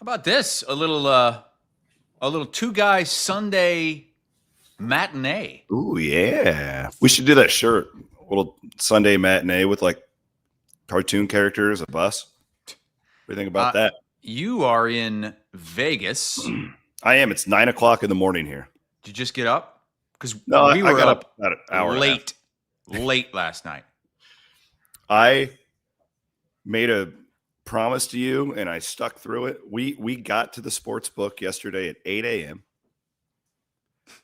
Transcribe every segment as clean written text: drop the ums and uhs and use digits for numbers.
about this? A little two guys Sunday matinee. Ooh, yeah. We should do that shirt. A little Sunday matinee with like cartoon characters, a bus. What do you think about that? You are in Vegas. I am. It's 9 o'clock in the morning here. Did you just get up? Because No, we were I got up about an hour late last night. I made a promise to you, and I stuck through it. We got to the sports book yesterday at 8 a.m.,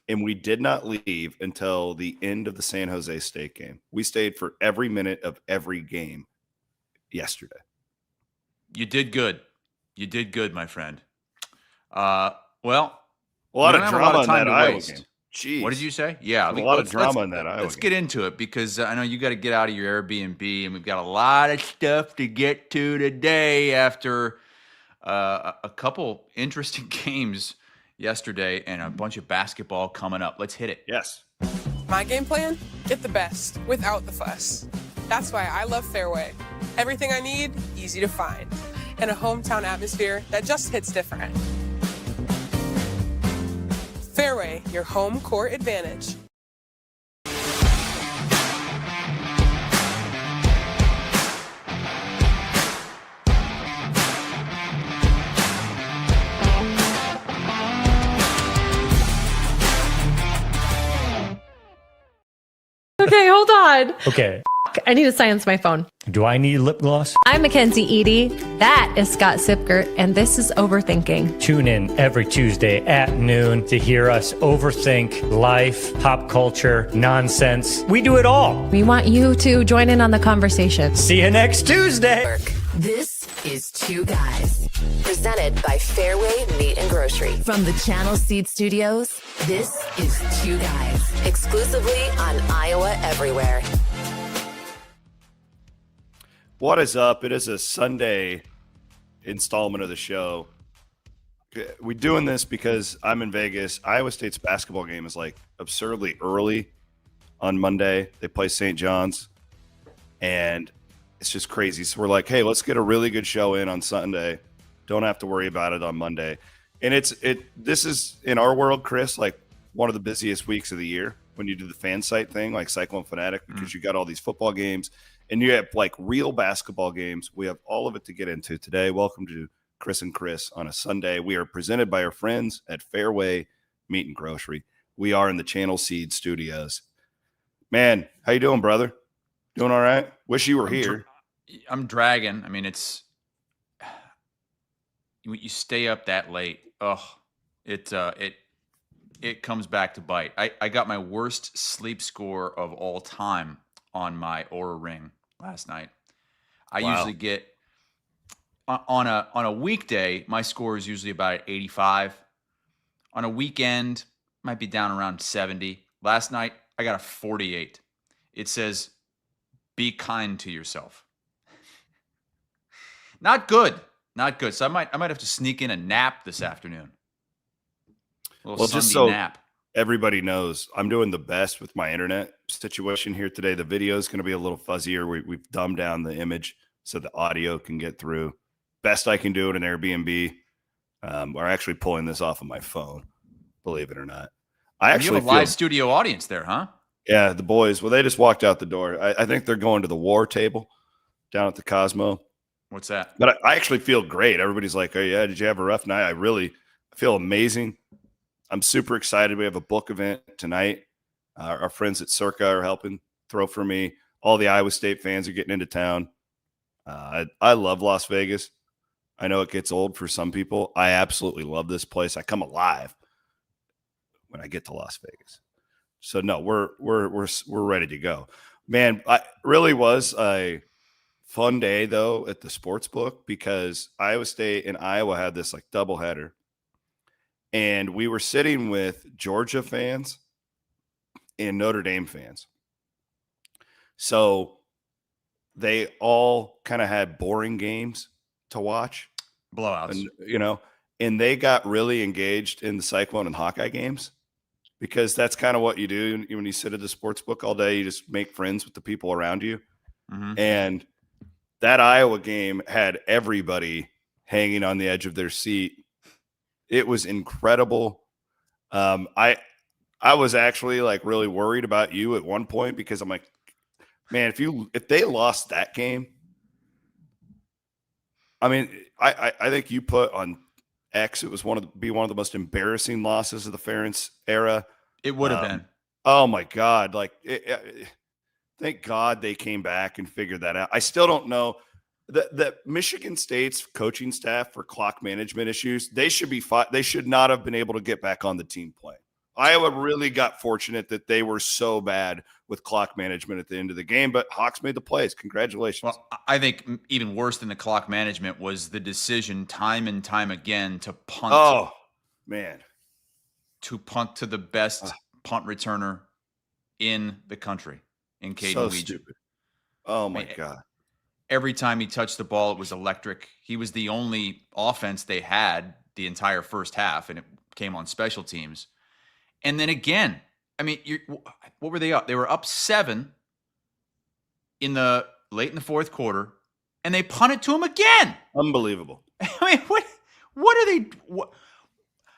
and we did not leave until the end of the San Jose State game. We stayed for every minute of every game yesterday. You did good. You did good, my friend. Well, a lot of drama in that Iowa game. Jeez. What did you say? Yeah, a lot of drama in that Iowa game. Let's get into it because I know you got to get out of your Airbnb, and we've got a lot of stuff to get to today after a couple interesting games yesterday and a bunch of basketball coming up. Let's hit it. Yes. My game plan? Get the best without the fuss. That's why I love Fareway. Everything I need, easy to find. And a hometown atmosphere that just hits different. Fareway, your home court advantage. Okay, hold on. Okay. I need to silence my phone. Do I need lip gloss? I'm Mackenzie Edie. That is Scott Sipkert, and this is Overthinking. Tune in every Tuesday at noon to hear us overthink life, pop culture, nonsense. We do it all. We want you to join in on the conversation. See you next Tuesday. This is Two Guys, presented by Fareway Meat and Grocery. From the Channel Seed Studios, this is Two Guys, exclusively on Iowa Everywhere. What is up? It is a Sunday installment of the show. We're doing this because I'm in Vegas. Iowa State's basketball game is like absurdly early on Monday. They play St. John's, and it's just crazy. So we're like, hey, let's get a really good show in on Sunday. Don't have to worry about it on Monday. And this is, in our world, Chris, like one of the busiest weeks of the year when you do the fan site thing, like Cyclone Fanatic, because you got all these football games and you have like real basketball games. We have all of it to get into today. Welcome to Chris and Chris on a Sunday. We are presented by our friends at Fareway Meat and Grocery. We are in the Channel Seed Studios. Man, how you doing, brother? Doing all right? Wish you were here. I'm dragging. I mean, you stay up that late. Oh, it comes back to bite. I got my worst sleep score of all time on my Oura Ring last night. I usually get on a weekday, my score is usually about 85. On a weekend, might be down around 70. Last night, I got a 48. It says, be kind to yourself. Not good. Not good. So I might have to sneak in a nap this afternoon. Just so nap. Everybody knows, I'm doing the best with my internet situation here today. The video is going to be a little fuzzier. We've dumbed down the image so the audio can get through. Best I can do at an Airbnb. We're actually pulling this off of my phone, believe it or not. You have a live studio audience there, huh? Yeah, the boys. Well, they just walked out the door. I think they're going to the war table down at the Cosmo. What's that? But I actually feel great. Everybody's like, oh, yeah, did you have a rough night? I feel amazing. I'm super excited. We have a book event tonight. Our friends at Circa are helping throw for me. All the Iowa State fans are getting into town. I love Las Vegas. I know it gets old for some people. I absolutely love this place. I come alive when I get to Las Vegas. So no, we're ready to go. Man, I really was a fun day though at the sports book because Iowa State and Iowa had this like doubleheader. And we were sitting with Georgia fans and Notre Dame fans. So they all kind of had boring games to watch. Blowouts. And they got really engaged in the Cyclone and Hawkeye games because that's kind of what you do when you sit at the sports book all day. You just make friends with the people around you. Mm-hmm. And that Iowa game had everybody hanging on the edge of their seat. It was incredible. I was actually like really worried about you at one point because I'm like, man, if they lost that game, I mean, I think you put on X, it was one of the most embarrassing losses of the Ferentz era. It would have been. Oh my God. Like, thank God they came back and figured that out. I still don't know that Michigan State's coaching staff for clock management issues. They should not have been able to get back on the team play. Iowa really got fortunate that they were so bad with clock management at the end of the game, but Hawks made the plays. Congratulations. Well, I think even worse than the clock management was the decision time and time again to punt. Oh, man. To punt to the best punt returner in the country, in Kaden So Wetjen. stupid. Oh, my God. Every time he touched the ball, it was electric. He was the only offense they had the entire first half, and it came on special teams. And then again, I mean, what were they up? They were up 7 late in the fourth quarter, and they punted to him again. Unbelievable. I mean, what are they?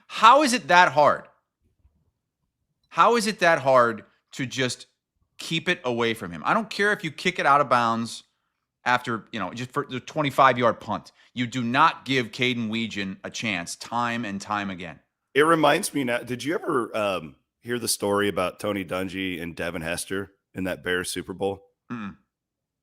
How is it that hard? How is it that hard to just keep it away from him? I don't care if you kick it out of bounds after, just for the 25-yard punt. You do not give Kaden Wetjen a chance time and time again. It reminds me now. Did you ever hear the story about Tony Dungy and Devin Hester in that Bears Super Bowl?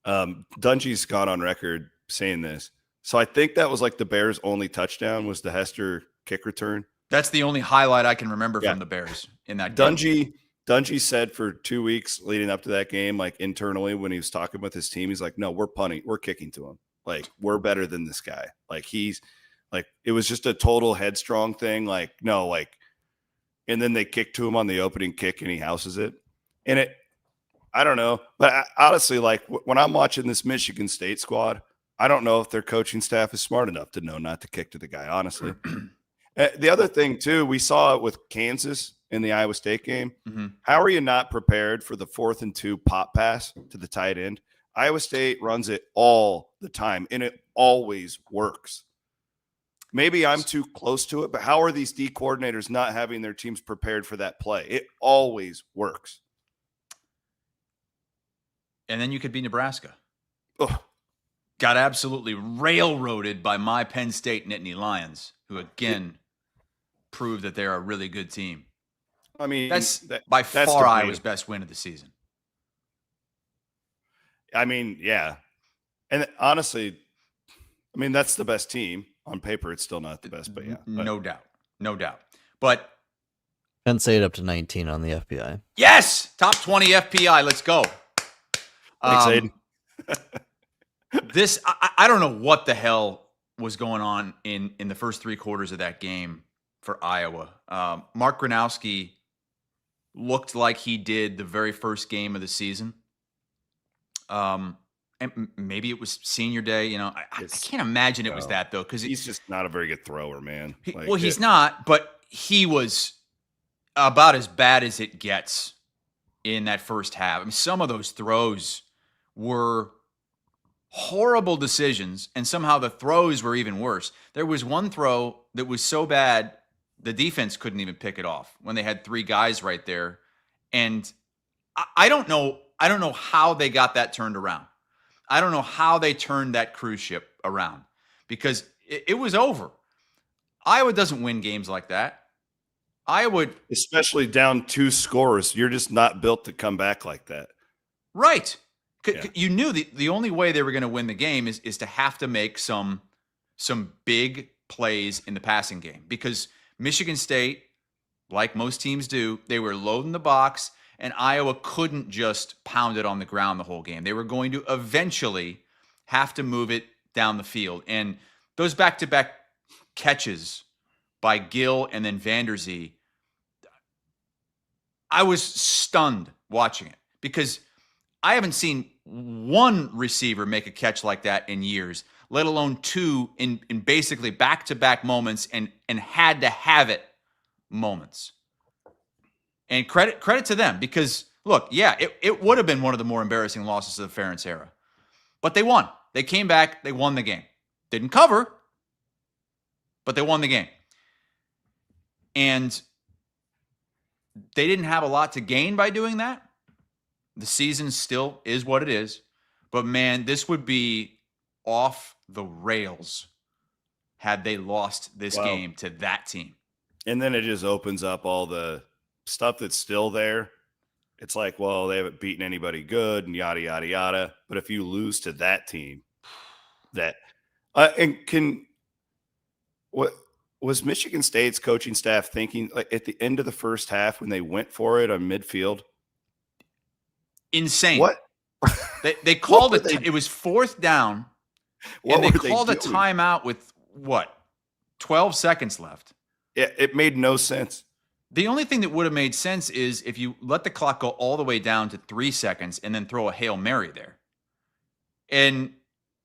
Dungy's gone on record saying this. So I think that was like the Bears' only touchdown was the Hester kick return. That's the only highlight I can remember from the Bears in that game. Dungy said for 2 weeks leading up to that game, like internally when he was talking with his team, he's like, no, we're punting. We're kicking to him. Like, we're better than this guy. Like, it was just a total headstrong thing. Like, no, like, and then they kick to him on the opening kick and he houses it. And I don't know. But honestly, like, when I'm watching this Michigan State squad, I don't know if their coaching staff is smart enough to know not to kick to the guy, honestly. The other thing, too, we saw it with Kansas in the Iowa State game. Mm-hmm. How are you not prepared for the 4th and 2 pop pass to the tight end? Iowa State runs it all the time, and it always works. Maybe I'm too close to it, but how are these D coordinators not having their teams prepared for that play? It always works. And then you could be Nebraska. Ugh. Got absolutely railroaded by my Penn State Nittany Lions, who again proved that they're a really good team. I mean, that's that's far Iowa's best win of the season. I mean, yeah. And honestly, I mean, that's the best team. On paper, it's still not the best, but yeah. No doubt. No doubt. But Penn State up to 19 on the FPI. Yes! Top 20 FPI. Let's go. Thanks, Aiden. I don't know what the hell was going on in the first 3 quarters of that game for Iowa. Mark Gronowski looked like he did the very first game of the season. And maybe it was senior day. I can't imagine it was that, though, because he's just not a very good thrower, man. He's not, but he was about as bad as it gets in that first half. I mean, some of those throws were horrible decisions, and somehow the throws were even worse. There was one throw that was so bad the defense couldn't even pick it off when they had 3 guys right there. And I don't know how they got that turned around. I don't know how they turned that cruise ship around because it was over. Iowa doesn't win games like that. Iowa, especially down 2 scores, you're just not built to come back like that. Right. Yeah. You knew the only way they were going to win the game is to have to make some big plays in the passing game because Michigan State, like most teams do, they were loading the box. And Iowa couldn't just pound it on the ground the whole game. They were going to eventually have to move it down the field. And those back-to-back catches by Gill and then Vanderzee, I was stunned watching it because I haven't seen one receiver make a catch like that in years, let alone 2 in basically back-to-back moments and had to have it moments. And credit to them because, look, yeah, it would have been one of the more embarrassing losses of the Ferentz era. But they won. They came back. They won the game. Didn't cover, but they won the game. And they didn't have a lot to gain by doing that. The season still is what it is. But, man, this would be off the rails had they lost this game to that team. And then it just opens up all the stuff that's still there. It's like, well, they haven't beaten anybody good and yada, yada, yada. But if you lose to that team, what was Michigan State's coaching staff thinking like at the end of the first half when they went for it on midfield? Insane. What? They called it. It was fourth down. And they called a doing? timeout with 12 seconds left. Yeah, it made no sense. The only thing that would have made sense is if you let the clock go all the way down to 3 seconds and then throw a Hail Mary there. And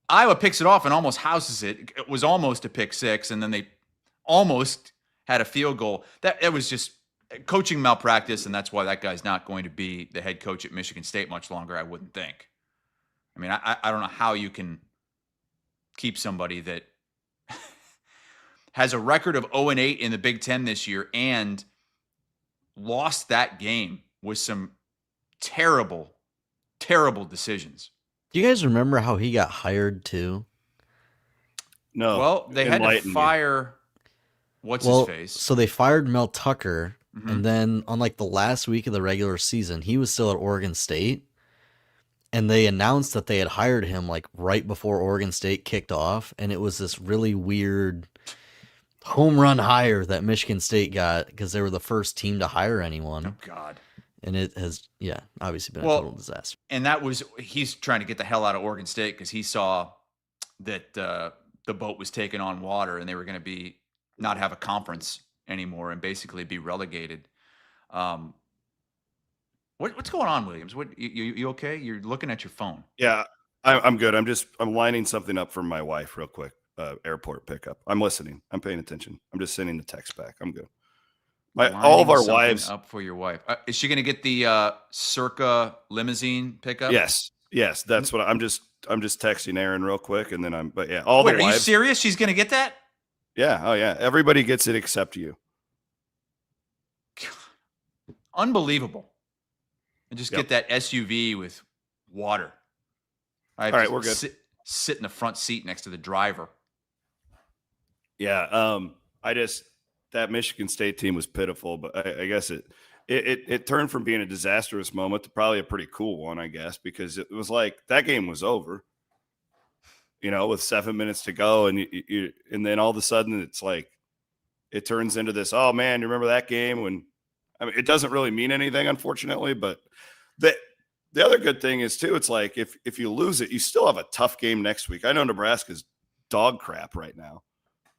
Iowa picks it off and almost houses it. It was almost a pick six, and then they almost had a field goal. That was just coaching malpractice, and that's why that guy's not going to be the head coach at Michigan State much longer, I wouldn't think. I mean, I don't know how you can keep somebody that has a record of 0-8 in the Big Ten this year and lost that game with some terrible, terrible decisions. Do you guys remember how he got hired too? No. Well, they had to fire his face. So they fired Mel Tucker, and then on like the last week of the regular season, he was still at Oregon State, and they announced that they had hired him like right before Oregon State kicked off, and it was this really weird home run hire that Michigan State got because they were the first team to hire anyone. Oh, God. And it has, obviously been a total disaster. And he's trying to get the hell out of Oregon State because he saw that the boat was taking on water and they were going to not have a conference anymore and basically be relegated. What's going on, Williams? You okay? You're looking at your phone. Yeah, I'm good. I'm lining something up for my wife real quick. Airport pickup. I'm listening. I'm paying attention. I'm just sending the text back. I'm good. All of our wives up for your wife. Is she going to get the Circa limousine pickup? Yes. That's what I'm just texting Aaron real quick, and then the wives. Are you serious? She's going to get that? Yeah. Oh yeah. Everybody gets it except you. Unbelievable. And just get that SUV with water. All right, we're good. Sit in the front seat next to the driver. Yeah. That Michigan State team was pitiful, but I guess it turned from being a disastrous moment to probably a pretty cool one, I guess, because it was like that game was over, with 7 minutes to go. And and then all of a sudden it's like, it turns into this, oh man, you remember that game it doesn't really mean anything, unfortunately, but the other good thing is too, it's like, if you lose it, you still have a tough game next week. I know Nebraska's dog crap right now,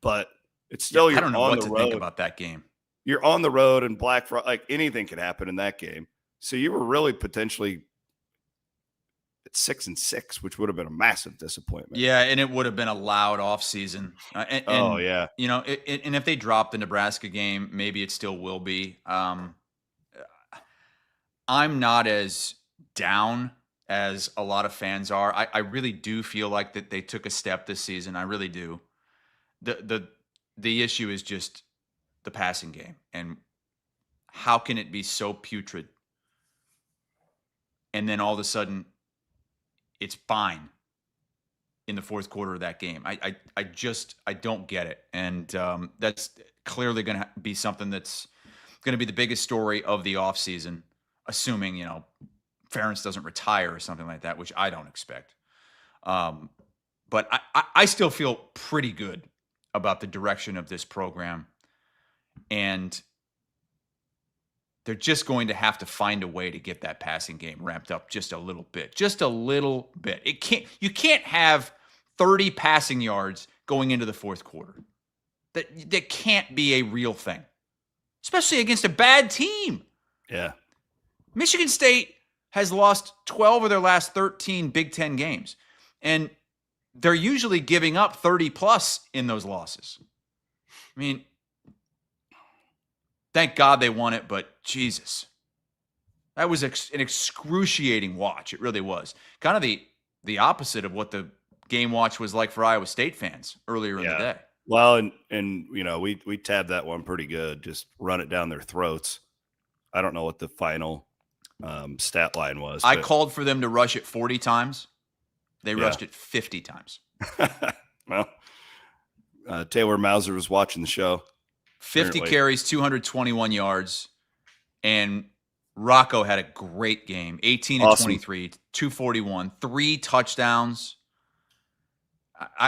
but it's still, I don't know what to think about that game. You're on the road and Black Friday, like anything could happen in that game. So you were really potentially at 6-6, which would have been a massive disappointment. Yeah, and it would have been a loud offseason. Oh yeah. And if they drop the Nebraska game, maybe it still will be. I'm not as down as a lot of fans are. I really do feel like that they took a step this season. I really do. The issue is just the passing game, and how can it be so putrid and then all of a sudden it's fine in the fourth quarter of that game? I don't get it, and that's clearly going to be something that's going to be the biggest story of the offseason, assuming Ferentz doesn't retire or something like that, which I don't expect. But I still feel pretty good about the direction of this program, and they're just going to have to find a way to get that passing game ramped up just a little bit. You can't have 30 passing yards going into the fourth quarter. That can't be a real thing, especially against a bad team. Yeah. Michigan State has lost 12 of their last 13 Big Ten games, and they're usually giving up 30 plus in those losses. I mean, thank God they won it, but Jesus, that was an excruciating watch. It really was. Kind of the opposite of what the game watch was like for Iowa State fans earlier in the day. Well, and we tabbed that one pretty good. Just run it down their throats. I don't know what the final stat line was. I called for them to rush it 40 times. They rushed it 50 times. Well, Taylor Mauser was watching the show. 50 carries, 221 yards, and Rocco had a great game. 18 and 23, 241, 3 touchdowns.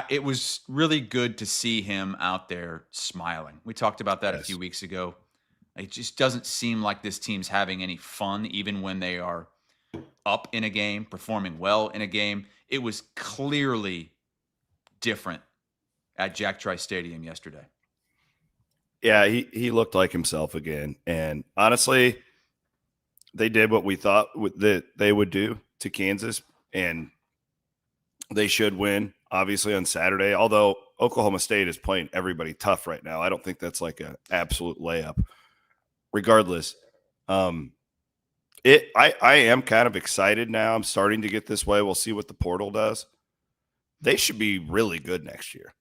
It was really good to see him out there smiling. We talked about that a few weeks ago. It just doesn't seem like this team's having any fun, even when they are up in a game, performing well in a game. It was clearly different at Jack Trice Stadium yesterday. Yeah, he looked like himself again. And honestly, they did what we thought that they would do to Kansas, and they should win, obviously, on Saturday. Although Oklahoma State is playing everybody tough right now. I don't think that's like an absolute layup. Regardless, I am kind of excited now. I'm starting to get this way. We'll see what the portal does. They should be really good next year,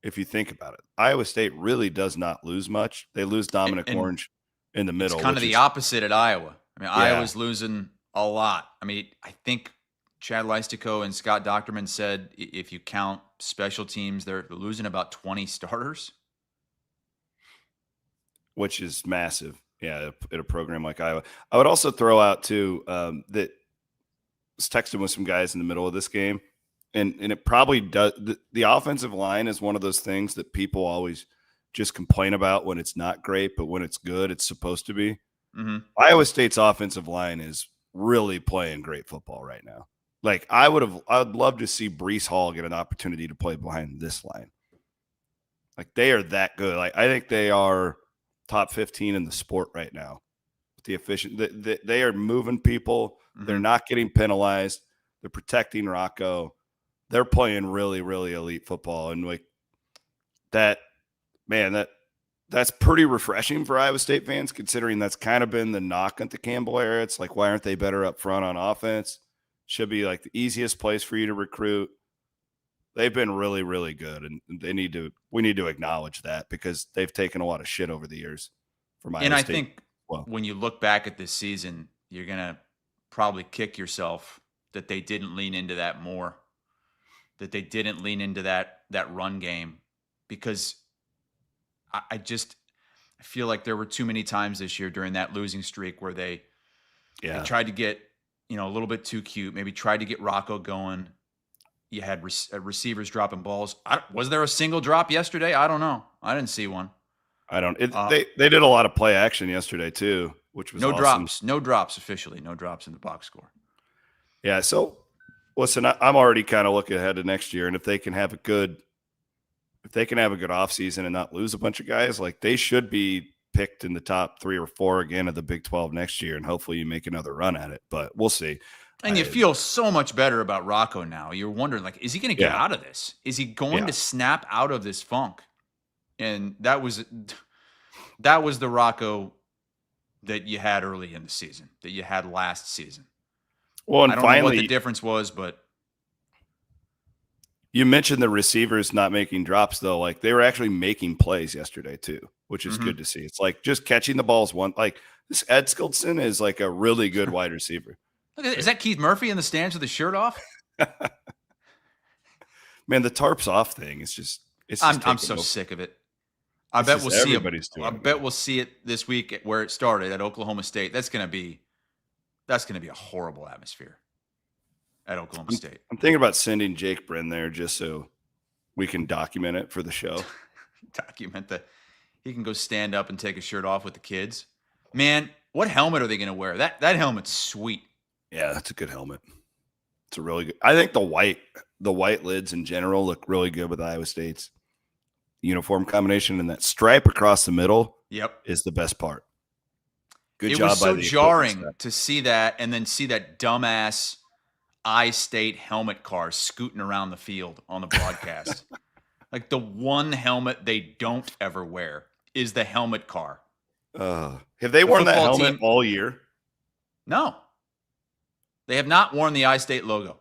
if you think about it. Iowa State really does not lose much. They lose Dominic Orange in the middle. It's kind of the opposite at Iowa. I mean, Iowa's losing a lot. I mean, I think Chad Leistico and Scott Docterman said if you count special teams, they're losing about 20 starters. Which is massive. Yeah, at a program like Iowa. I would also throw out, too, that I was texting with some guys in the middle of this game, and it probably does. The offensive line is one of those things that people always just complain about when it's not great, but when it's good, it's supposed to be. Mm-hmm. Iowa State's offensive line is really playing great football right now. Like, I'd love to see Breece Hall get an opportunity to play behind this line. Like, they are that good. Like, I think they are top 15 in the sport right now. The they are moving people. Mm-hmm. They're not getting penalized. They're protecting Rocco. They're playing really, really elite football. And like that, man, that's pretty refreshing for Iowa State fans, considering that's kind of been the knock at the Campbell era. It's like, why aren't they better up front on offense? Should be like the easiest place for you to recruit. They've been really, really good, and we need to acknowledge that, because they've taken a lot of shit over the years from Iowa State. And I think when you look back at this season, you're gonna probably kick yourself that they didn't lean into that more, that they didn't lean into that run game, because I feel like there were too many times this year during that losing streak where they tried to get a little bit too cute, maybe tried to get Rocco going. You had receivers dropping balls. Was there a single drop yesterday? I don't know. I didn't see one. I don't. They did a lot of play action yesterday too, which was no awesome. drops. No drops officially. No drops in the box score. Yeah. So listen, I'm already kind of looking ahead to next year, and if they can have a good offseason and not lose a bunch of guys, like they should be picked in the top 3 or 4 again of the Big 12 next year, and hopefully you make another run at it. But we'll see. And you feel so much better about Rocco now. You're wondering, like, is he going to get out of this? Is he going to snap out of this funk? And that was the Rocco that you had early in the season, that you had last season. Well, and I don't know what the difference was, but you mentioned the receivers not making drops, though. Like, they were actually making plays yesterday too, which is good to see. It's like just catching the balls like this Ed Skildson is like a really good wide receiver. Is that Keith Murphy in the stands with his shirt off? Man, the tarps off thing is just I'm so sick of it. I bet we'll see it. I bet we'll see it this week where it started at Oklahoma State. That's gonna be a horrible atmosphere at Oklahoma State. I'm thinking about sending Jake Brin there just so we can document it for the show. He can go stand up and take his shirt off with the kids. Man, what helmet are they gonna wear? That helmet's sweet. Yeah, that's a good helmet. It's a really good. I think the white lids in general look really good with Iowa State's uniform combination, and that stripe across the middle is the best part. Good job. It was so jarring to see that, and then see that dumbass I-State helmet car scooting around the field on the broadcast. Like, the one helmet they don't ever wear is the helmet car. Have they worn that helmet all year? No. They have not worn the I-State logo.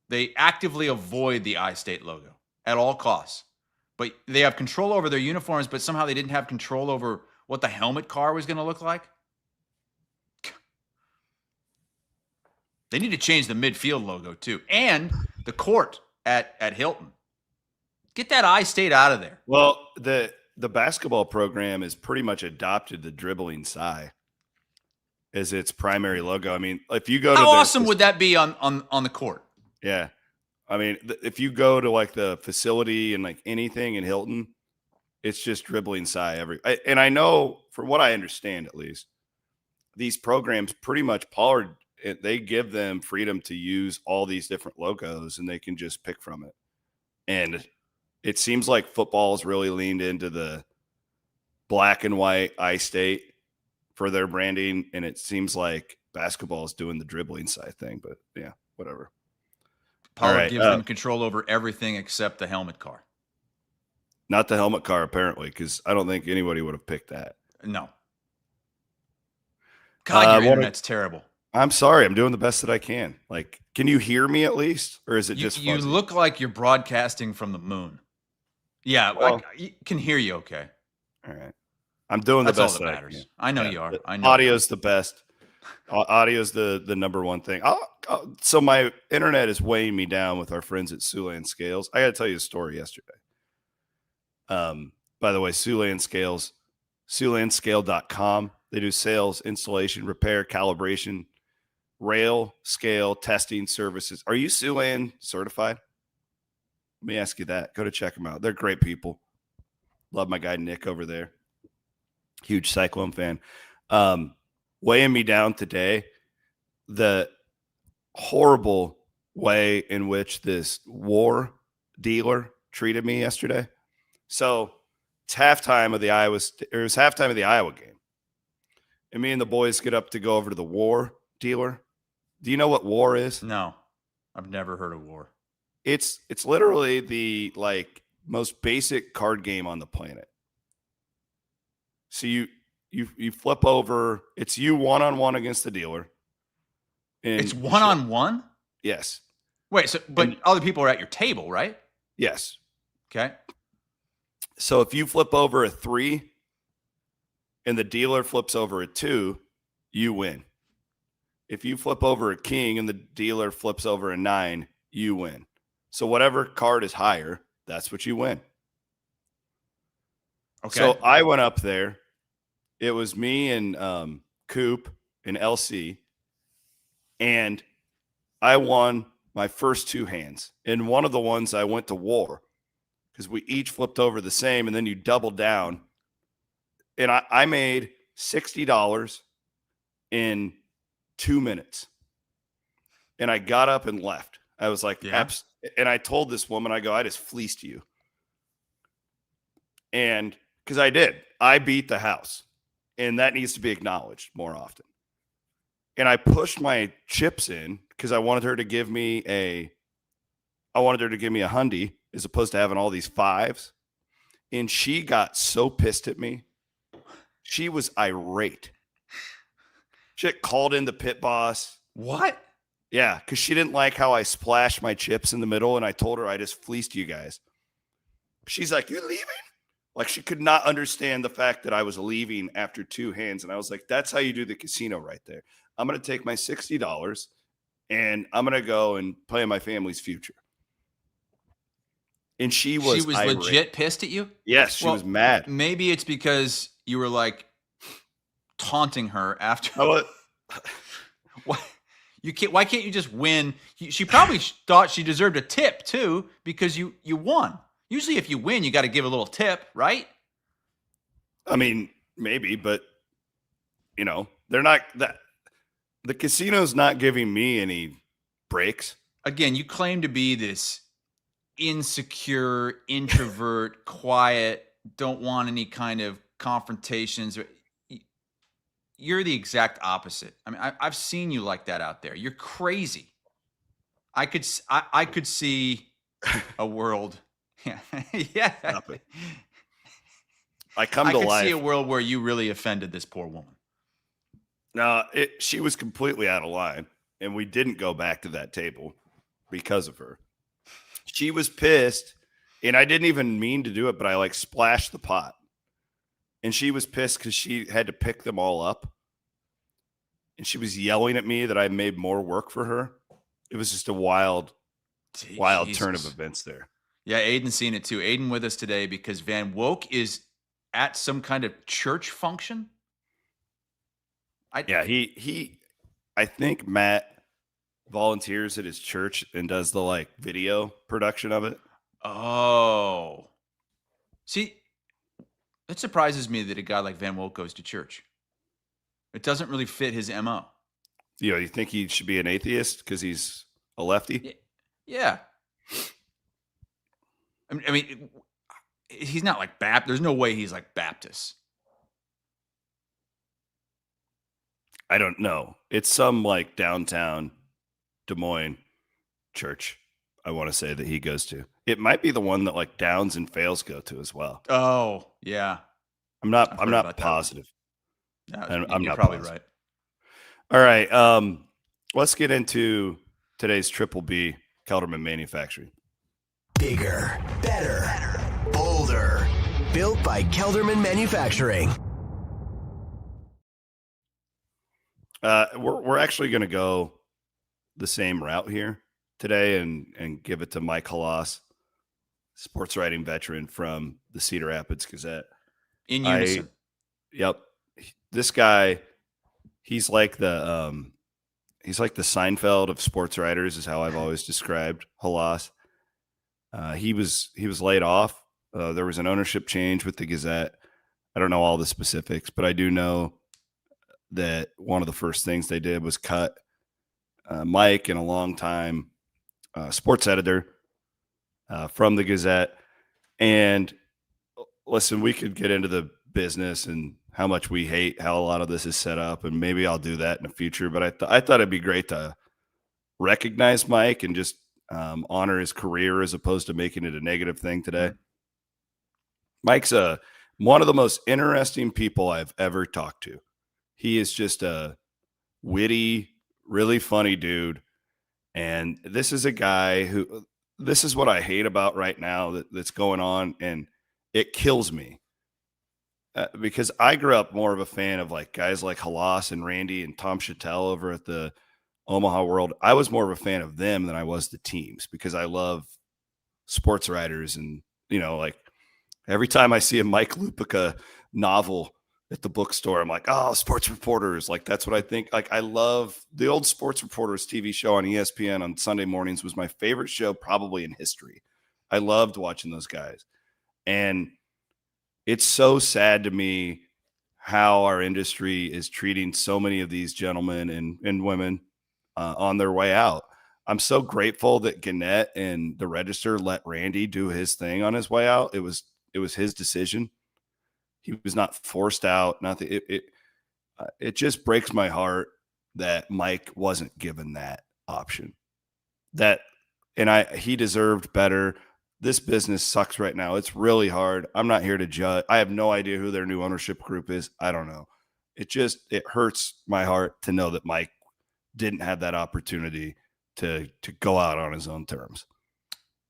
They actively avoid the I-State logo at all costs. but they have control over their uniforms, but somehow they didn't have control over what the helmet car was going to look like. They need to change the midfield logo too, and the court at Hilton. Get that I-State out of there. Well, the basketball program has pretty much adopted the dribbling sigh as its primary logo. I mean, if you go to how awesome would that be on the court? Yeah. I mean, if you go to like the facility and like anything in Hilton, it's just dribbling sigh and I know, from what I understand at least, these programs pretty much they give them freedom to use all these different logos and they can just pick from it. And it seems like football's really leaned into the black and white I-State for their branding, and it seems like basketball is doing the dribbling side thing, but yeah, whatever. Pollard gives them control over everything except the helmet car. Not the helmet car, apparently, because I don't think anybody would have picked that. No. God, your internet's terrible. I'm sorry. I'm doing the best that I can. Like, can you hear me at least? Or is it just you look like you're broadcasting from the moon. Yeah, well, I can hear you okay. All right. I'm doing the best that matters. I know you are. I know. Audio's the best. Audio's the number one thing. So my internet is weighing me down with our friends at Siouxland Scales. I got to tell you a story yesterday. By the way, Siouxland Scales, SiouxlandScale.com. They do sales, installation, repair, calibration, rail, scale, testing services. Are you Siouxland certified? Let me ask you that. Go to check them out. They're great people. Love my guy Nick over there. Huge Cyclone fan. Weighing me down today, the horrible way in which this war dealer treated me yesterday. So it's halftime of the Iowa game. And me and the boys get up to go over to the war dealer. Do you know what war is? No, I've never heard of war. It's literally the most basic card game on the planet. So you flip over. It's you one-on-one against the dealer. It's one-on-one? Yes. Wait, but other people are at your table, right? Yes. Okay. So if you flip over a 3 and the dealer flips over a 2, you win. If you flip over a king and the dealer flips over a 9, you win. So whatever card is higher, that's what you win. Okay. So I went up there. It was me and Coop and LC, and I won my first 2 hands. In one of the ones I went to war because we each flipped over the same, and then you double down. And I made $60 in 2 minutes. And I got up and left. I was like, and I told this woman, I go, I just fleeced you. And because I did, I beat the house. And that needs to be acknowledged more often. And I pushed my chips in because I wanted her to give me a hundy as opposed to having all these 5s. And she got so pissed at me. She was irate. She called in the pit boss. What? Yeah, because she didn't like how I splashed my chips in the middle, and I told her I just fleeced you guys. She's like, "You're leaving?" Like, she could not understand the fact that I was leaving after 2 hands. And I was like, that's how you do the casino right there. I'm going to take my $60 and I'm going to go and play in my family's future. And she was legit pissed at you? Yes, she was mad. Maybe it's because you were like taunting her after. What? Why can't you just win? She probably thought she deserved a tip too because you won. Usually if you win, you got to give a little tip, right? I mean, maybe, but they're not that. The casino's not giving me any breaks. Again, you claim to be this insecure, introvert, quiet, don't want any kind of confrontations. You're the exact opposite. I mean, I've seen you like that out there. You're crazy. I could see a world. Yeah. Stop it. I could see a world where you really offended this poor woman. No, she was completely out of line, and we didn't go back to that table because of her. She was pissed And I didn't even mean to do it, but I like splashed the pot. And she was pissed because she had to pick them all up. And she was yelling at me that I made more work for her. It was just a wild turn of events there. Yeah, Aiden's seen it too. Aiden with us today because Van Woke is at some kind of church function. I think Matt volunteers at his church and does the like video production of it. Oh. See, it surprises me that a guy like Van Woke goes to church. It doesn't really fit his MO. You think he should be an atheist because he's a lefty? Yeah. I mean, he's not like Baptist. There's no way he's like Baptist. I don't know. It's some like downtown Des Moines church, I want to say, that he goes to. It might be the one that like Downs and Fails go to as well. Oh, yeah. I'm not positive. No, I'm you're not probably positive. right. All right. Let's get into today's Triple B, Kelderman Manufacturing. Bigger, better, bolder. Built by Kelderman Manufacturing. We're actually going to go the same route here today and give it to Mike Halas, sports writing veteran from the Cedar Rapids Gazette. In unison. Yep. This guy, he's like the Seinfeld of sports writers is how I've always described Halas. He was laid off. There was an ownership change with the Gazette. I don't know all the specifics, but I do know that one of the first things they did was cut Mike, and a longtime sports editor from the Gazette. And listen, we could get into the business and how much we hate how a lot of this is set up, and maybe I'll do that in the future. But I thought it'd be great to recognize Mike and just honor his career as opposed to making it a negative thing today. Mike's one of the most interesting people I've ever talked to. He is just a witty, really funny dude. And this is a guy who, this is what I hate about right now that's going on. And it kills me because I grew up more of a fan of like guys like Halas and Randy and Tom Chattel over at the Omaha World. I was more of a fan of them than I was the teams because I love sports writers. And, like every time I see a Mike Lupica novel at the bookstore, I'm like, oh, sports reporters. Like, that's what I think. Like, I love the old Sports Reporters TV show on ESPN on Sunday mornings was my favorite show probably in history. I loved watching those guys. And it's so sad to me how our industry is treating so many of these gentlemen and women on their way out. I'm so grateful that Gannett and the Register let Randy do his thing on his way out. It was his decision. He was not forced out. Nothing. It just breaks my heart that Mike wasn't given that option. He deserved better. This business sucks right now. It's really hard. I'm not here to judge. I have no idea who their new ownership group is. I don't know. It hurts my heart to know that Mike didn't have that opportunity to go out on his own terms.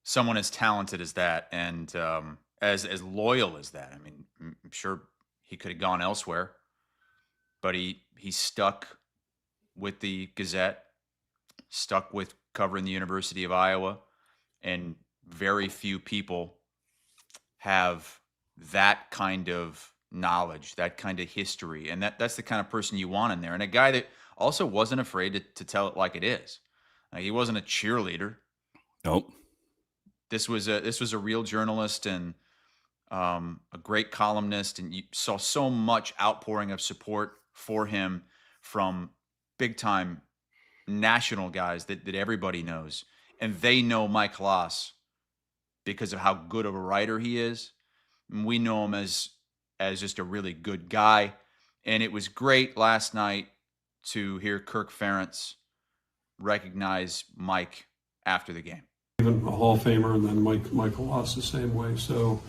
Someone as talented as that and as loyal as that. I mean, I'm sure he could have gone elsewhere, but he stuck with the Gazette, stuck with covering the University of Iowa, and very few people have that kind of knowledge, that kind of history, and that's the kind of person you want in there. And a guy that also wasn't afraid to tell it like it is. He wasn't a cheerleader. Nope. This was a real journalist and a great columnist, and you saw so much outpouring of support for him from big time national guys that everybody knows, and they know Mike Halas because of how good of a writer he is. And we know him as just a really good guy. And it was great last night to hear Kirk Ferentz recognize Mike after the game. Even a Hall of Famer, and then Michael Halas the same way. So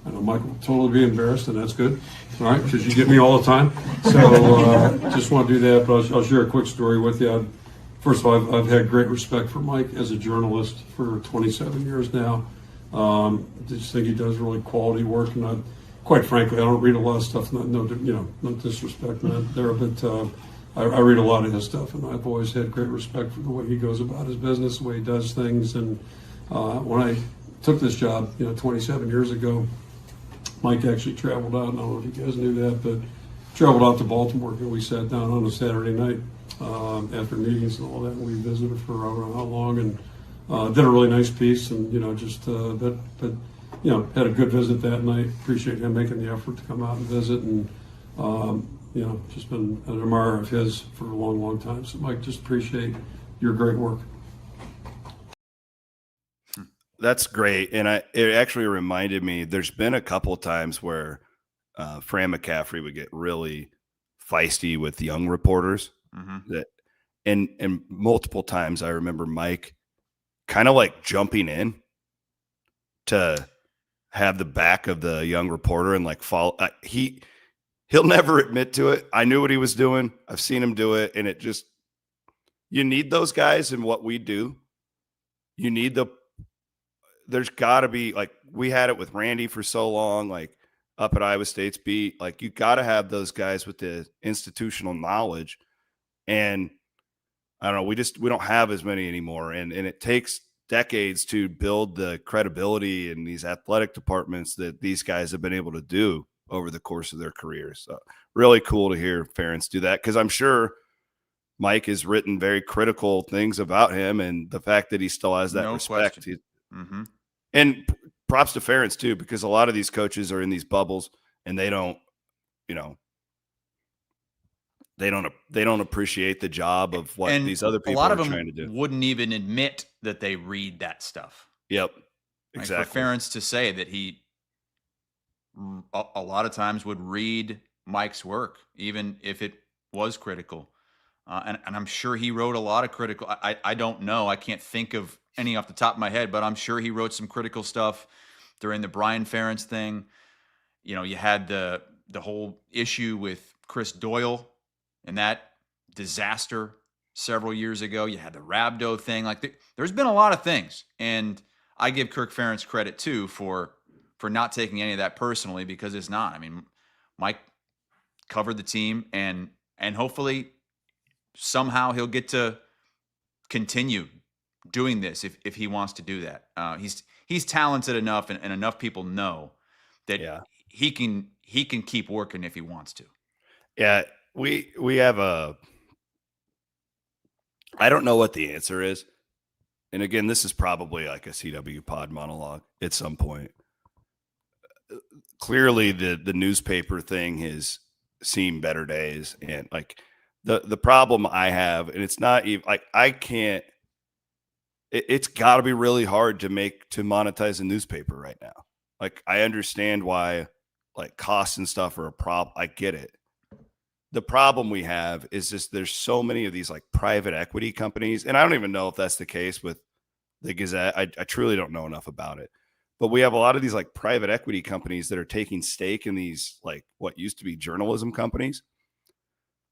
I know Mike will totally be embarrassed, and that's good. All right, because you get me all the time. So just want to do that, but I'll share a quick story with you. First of all, I've had great respect for Mike as a journalist for 27 years now. Just think he does really quality work, and quite frankly, I don't read a lot of stuff. No disrespect, not there, but I read a lot of his stuff, and I've always had great respect for the way he goes about his business, the way he does things. And when I took this job, 27 years ago, Mike actually traveled out. I don't know if you guys knew that, but traveled out to Baltimore, and we sat down on a Saturday night after meetings and all that, and we visited for I don't know how long, and did a really nice piece, and had a good visit that night. Appreciate him making the effort to come out and visit, and just been an admirer of his for a long, long time. So, Mike, just appreciate your great work. That's great, and it actually reminded me. There's been a couple of times where Fran McCaffrey would get really feisty with young reporters. That, and multiple times I remember Mike kind of like jumping in to have the back of the young reporter and like follow. He'll never admit to it. I knew what he was doing. I've seen him do it, and it just, you need those guys in what we do. You need there's got to be, like, we had it with Randy for so long, like up at Iowa State's beat. Like, you got to have those guys with the institutional knowledge. And I don't know, we don't have as many anymore. And it takes decades to build the credibility in these athletic departments that these guys have been able to do over the course of their careers. So really cool to hear Ferentz do that, because I'm sure Mike has written very critical things about him, and the fact that he still has that respect. And props to Ferentz too, because a lot of these coaches are in these bubbles and they don't appreciate the job of what these other people are trying to do. Wouldn't even admit that they read that stuff. Yep. Exactly. For Ferentz to say that he a lot of times would read Mike's work, even if it was critical. And I'm sure he wrote a lot of critical. I don't know. I can't think of any off the top of my head, but I'm sure he wrote some critical stuff during the Brian Ferentz thing. You had the whole issue with Chris Doyle and that disaster several years ago. You had the Rabdo thing. Like, there's been a lot of things, and I give Kirk Ferentz credit too for not taking any of that personally, because it's not. I mean, Mike covered the team, and hopefully somehow he'll get to continue doing this if he wants to do that. He's talented enough, and enough people know that he can keep working if he wants to. Yeah, we have I don't know what the answer is. And again, this is probably like a CW pod monologue at some point. Clearly the newspaper thing has seen better days, and like the problem I have, and it's not even like it's got to be really hard to monetize a newspaper right now. Like, I understand why like costs and stuff are a problem. I get it. The problem we have is just there's so many of these like private equity companies, and I don't even know if that's the case with the Gazette. I truly don't know enough about it. But we have a lot of these like private equity companies that are taking stake in these like what used to be journalism companies.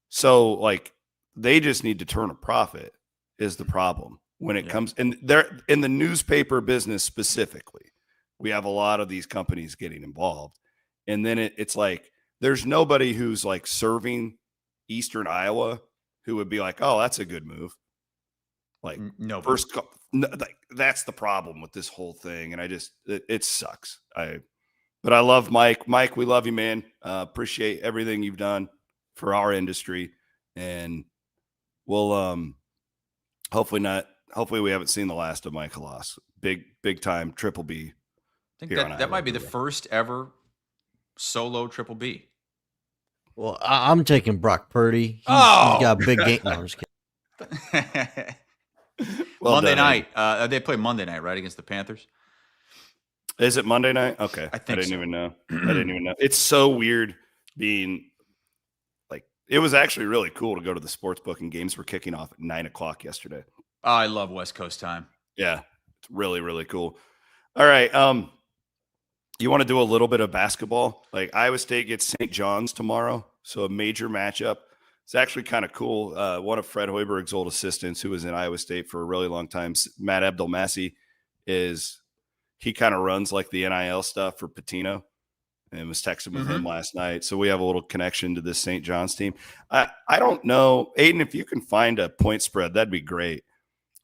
So like they just need to turn a profit is the problem when it comes, and they're in the newspaper business specifically. We have a lot of these companies getting involved, and then it's like there's nobody who's like serving Eastern Iowa who would be like, oh, that's a good move. Like no, like, that's the problem with this whole thing. And it sucks. But I love Mike. Mike, we love you, man. Appreciate everything you've done for our industry. And we'll, hopefully we haven't seen the last of Mike Halas. Big time Triple B. I think that might be the first ever solo Triple B. Well, I'm taking Brock Purdy. He's got a big game. No, I'm just kidding. Monday night. They play Monday night, right, against the Panthers? Is it Monday night? Okay. I didn't even know. It's so weird being like, it was actually really cool to go to the sports book, and games were kicking off at 9:00 yesterday. Oh, I love West Coast time. Yeah. It's really, really cool. All right. You want to do a little bit of basketball? Like, Iowa State gets St. John's tomorrow, so a major matchup. It's actually kind of cool. One of Fred Hoiberg's old assistants, who was in Iowa State for a really long time, Matt Abdelmassi, he kind of runs like the NIL stuff for Patino, and was texting with him last night. So we have a little connection to this St. John's team. I don't know, Aiden, if you can find a point spread, that'd be great.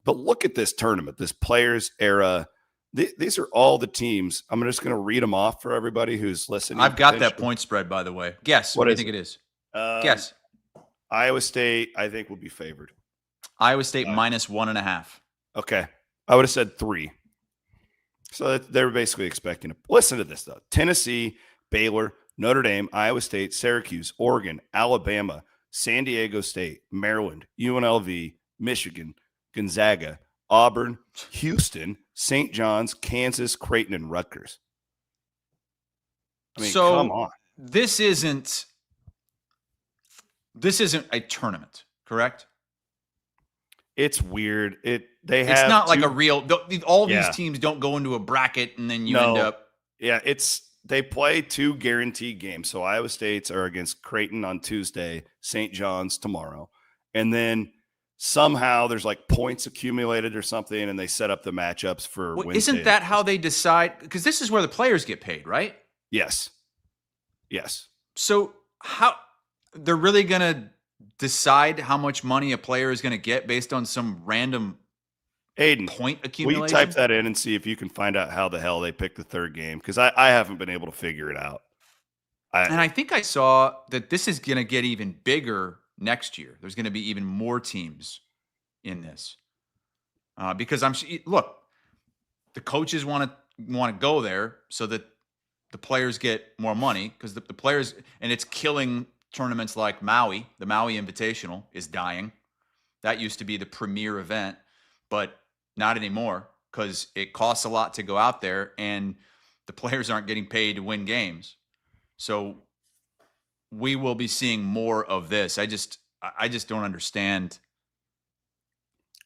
But look at this tournament, this players era. These are all the teams. I'm just going to read them off for everybody who's listening. I've got that point spread, by the way. Guess. What do you think it is? Guess. Iowa State, I think, will be favored. Iowa State minus 1.5. Okay. I would have said 3. So they're basically expecting to listen to this, though. Tennessee, Baylor, Notre Dame, Iowa State, Syracuse, Oregon, Alabama, San Diego State, Maryland, UNLV, Michigan, Gonzaga, Auburn, Houston, St. John's, Kansas, Creighton, and Rutgers. I mean, come on. This isn't a tournament, correct? It's weird. It's not like a real. All these teams don't go into a bracket and then you end up. Yeah, they play 2 guaranteed games. So Iowa State's are against Creighton on Tuesday, St. John's tomorrow, and then somehow there's like points accumulated or something, and they set up the matchups for Wednesday. Isn't that how they decide? Because this is where the players get paid, right? Yes. So how they're really going to decide how much money a player is going to get based on some random point accumulation? Will you type that in and see if you can find out how the hell they picked the third game? Because I haven't been able to figure it out. And I think I saw that this is going to get even bigger next year. There's going to be even more teams in this because look, the coaches want to go there so that the players get more money because the players, and it's killing tournaments like Maui. The Maui Invitational is dying. That used to be the premier event, but not anymore because it costs a lot to go out there and the players aren't getting paid to win games. So we will be seeing more of this. I just don't understand.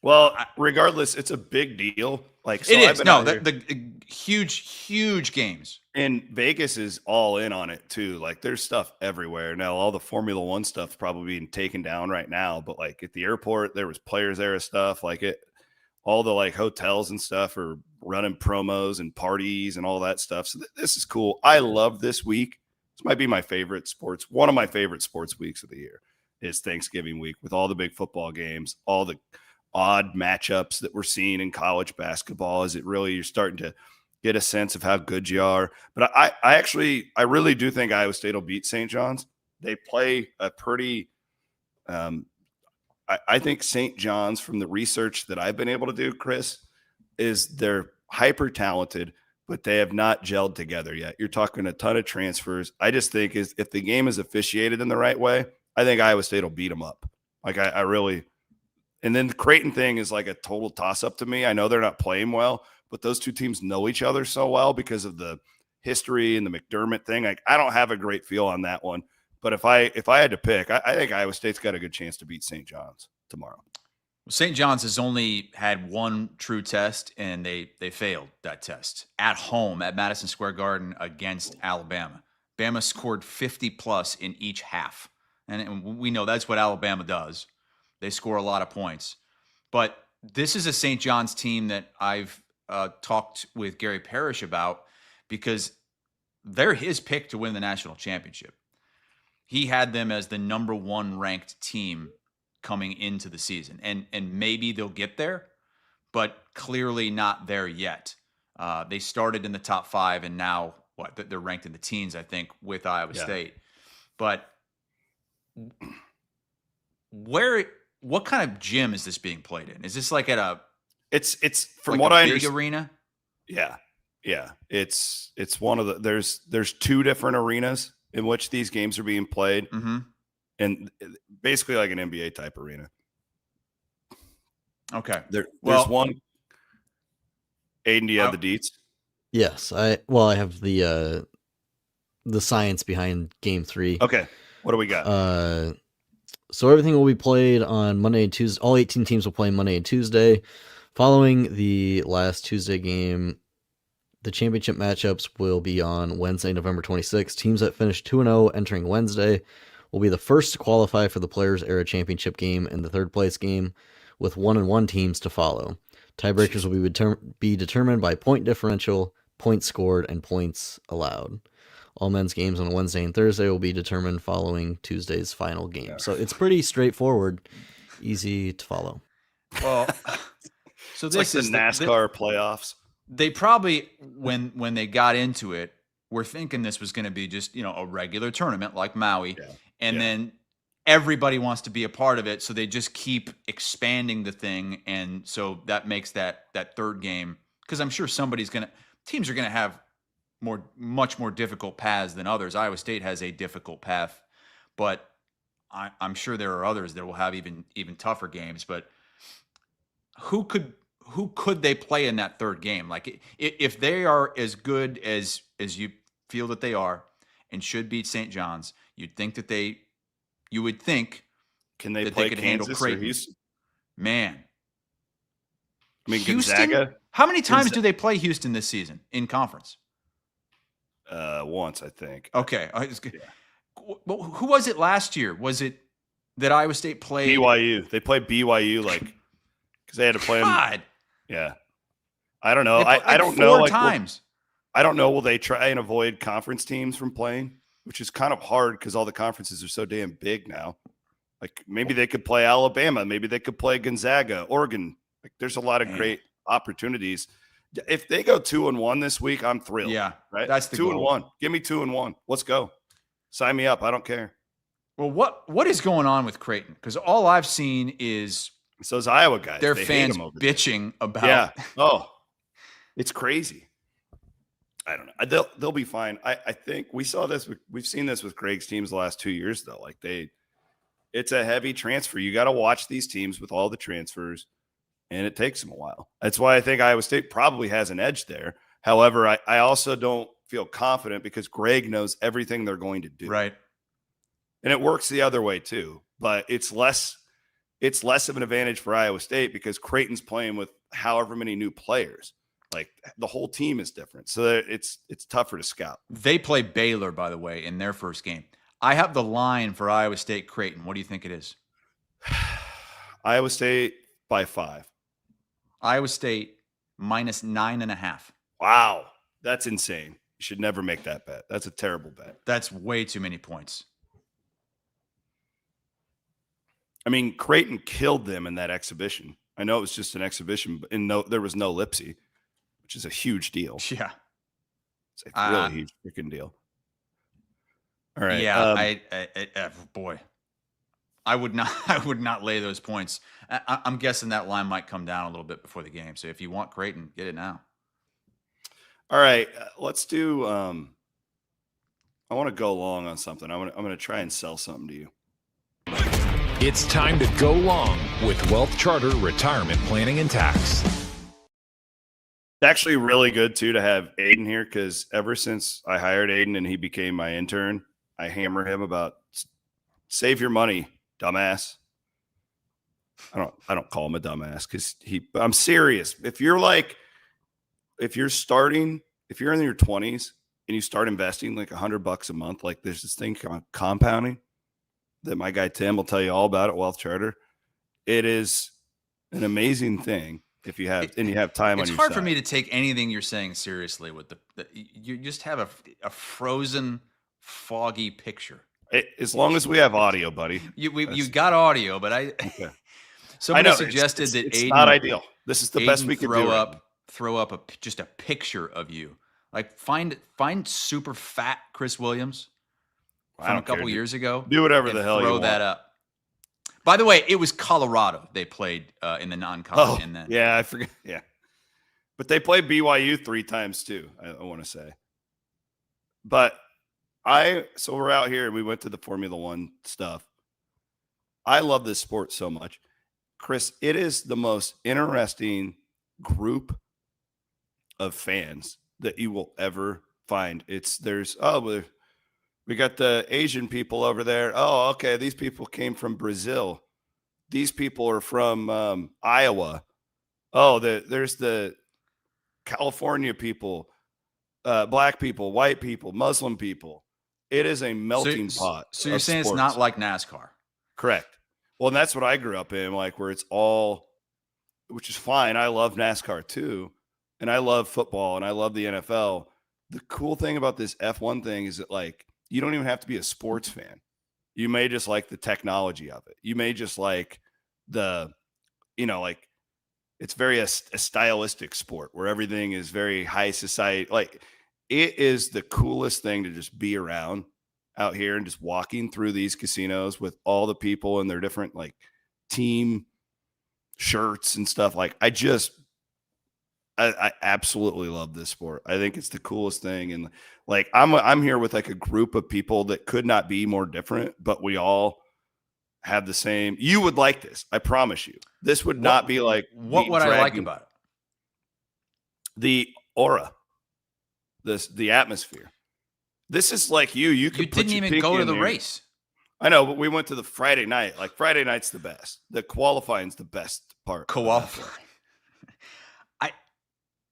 Well, regardless, it's a big deal. Like it is. No, the huge games. And Vegas is all in on it too. Like there's stuff everywhere. Now all the Formula One stuff's probably being taken down right now, but like at the airport, there was players era stuff. Like all the like hotels and stuff are running promos and parties and all that stuff. So this is cool. I love this week. This might be my favorite one of my favorite sports weeks of the year is Thanksgiving week with all the big football games, all the odd matchups that we're seeing in college basketball. You're starting to get a sense of how good you are. But I really do think Iowa State will beat St. John's. They play a pretty I think St. John's, from the research that I've been able to do, Chris, is they're hyper talented, but they have not gelled together yet. You're talking a ton of transfers. I just think if the game is officiated in the right way, I think Iowa State will beat them up. Like I really. And then the Creighton thing is like a total toss-up to me. I know they're not playing well, but those two teams know each other so well because of the history and the McDermott thing. Like I don't have a great feel on that one. But if I had to pick, I think Iowa State's got a good chance to beat St. John's tomorrow. St. John's has only had one true test, and they failed that test at home at Madison Square Garden against Alabama. Bama scored 50-plus in each half. And we know that's what Alabama does. They score a lot of points. But this is a St. John's team that I've talked with Gary Parrish about because they're his pick to win the national championship. He had them as the number 1 ranked team coming into the season. And maybe they'll get there, but clearly not there yet. They started in the top 5, and now they're ranked in the teens, I think, with Iowa State. But what kind of gym is this being played in? Is this like at a? It's from like what I understand. Big arena. Yeah. It's one of the there's 2 different arenas in which these games are being played, and basically like an NBA type arena. Okay. There's one. Aiden, do you have the deets? Yes, I have the science behind Game 3. Okay, what do we got? So everything will be played on Monday and Tuesday. All 18 teams will play Monday and Tuesday. Following the last Tuesday game, the championship matchups will be on Wednesday, November 26th. Teams that finish 2-0 entering Wednesday will be the first to qualify for the Players Era Championship game and the third place game, with 1-1 teams to follow. Tiebreakers will be determined by point differential, points scored, and points allowed. All men's games on Wednesday and Thursday will be determined following Tuesday's final game. So it's pretty straightforward, easy to follow. Well, so It's this like is the NASCAR playoffs. They probably, when they got into it, were thinking this was going to be just, a regular tournament like Maui. Yeah. And then everybody wants to be a part of it. So they just keep expanding the thing. And so that makes that third game, because I'm sure teams are going to have much more difficult paths than others. Iowa State has a difficult path, but I'm sure there are others that will have even tougher games. But who could they play in that third game? Like, if they are as good as you feel that they are and should beat St. John's, you would think Can they that play they could Kansas handle or Creighton. Houston? Man. I mean, Houston? Gonzaga? How many times do they play Houston this season in conference? Once, I think. Okay. Who was it last year? Was it that Iowa State played? BYU. They played BYU because they had to play them. God. Yeah. I don't know. They I don't know. Four times. I don't know. Will they try and avoid conference teams from playing? Which is kind of hard because all the conferences are so damn big now. Like, maybe they could play Alabama. Maybe they could play Gonzaga, Oregon. Like, there's a lot of great opportunities. If they go 2-1 this week, I'm thrilled. Yeah, right. That's the 2-1. Give me 2-1. Let's go. Sign me up. I don't care. Well, what is going on with Creighton? Because all I've seen is those Iowa guys. Their they fans hate them bitching about. Yeah. Oh, it's crazy. I don't know. They'll be fine. I think we saw this. We've seen this with Greg's teams the last 2 years, though. Like, it's a heavy transfer. You got to watch these teams with all the transfers, and it takes them a while. That's why I think Iowa State probably has an edge there. However, I also don't feel confident because Greg knows everything they're going to do. Right. And it works the other way too, but it's less of an advantage for Iowa State because Creighton's playing with however many new players. Like, the whole team is different. So it's tougher to scout. They play Baylor, by the way, in their first game. I have the line for Iowa State Creighton. What do you think it is? Iowa State by 5. Iowa State minus 9.5. Wow. That's insane. You should never make that bet. That's a terrible bet. That's way too many points. I mean, Creighton killed them in that exhibition. I know it was just an exhibition, but there was no Lipsy, which is a huge deal. Yeah. It's a really huge freaking deal. All right. Yeah. Boy, I would not lay those points. I'm guessing that line might come down a little bit before the game. So if you want Creighton, get it now. All right. Let's do, I want to go long on something. I'm going to try and sell something to you. It's time to go long with Wealth Charter Retirement Planning and Tax. It's actually really good, too, to have Aiden here because ever since I hired Aiden and he became my intern, I hammer him about save your money, dumbass. I don't call him a dumbass because I'm serious. If you're in your 20s and you start investing like $100 a month, like there's this thing called compounding that my guy Tim will tell you all about at Wealth Charter. It is an amazing thing if you have time on your side. It's hard for me to take anything you're saying seriously with you just have a frozen, foggy picture. As long as we have audio, buddy. You got audio, but okay. Somebody suggested that it's Aiden, not ideal. This is the best we can throw up just a picture of you. Like find super fat Chris Williams from a couple years ago. Do whatever the hell you want. Throw that up. By the way, it was Colorado they played in the non-con. Yeah, I forget. Yeah. But they played BYU 3 times too, I want to say. But so we're out here and we went to the Formula One stuff. I love this sport so much. Chris, it is the most interesting group of fans that you will ever find. We got the Asian people over there. Oh, okay. These people came from Brazil. These people are from Iowa. Oh, there's the California people, black people, white people, Muslim people. It is a melting pot. So you're saying it's not like NASCAR? Correct. Well, and that's what I grew up in, like where it's all, which is fine. I love NASCAR too. and I love football and I love the NFL. The cool thing about this F1 thing is that, like, you don't even have to be a sports fan. You may just like the technology of it. You may just like the, like, it's very a stylistic sport where everything is very high society. Like, it is the coolest thing to just be around out here and just walking through these casinos with all the people and their different, like, team shirts and stuff. Like, I absolutely love this sport. I think it's the coolest thing. And, like, I'm here with, like, a group of people that could not be more different, but we all have the same. You would like this. I promise you. This would not be like, what would I like about it? The aura, the atmosphere. This is like you didn't even go to the race. I know, but we went to the Friday night. Like, Friday night's the best. The qualifying's the best part. Qualifying.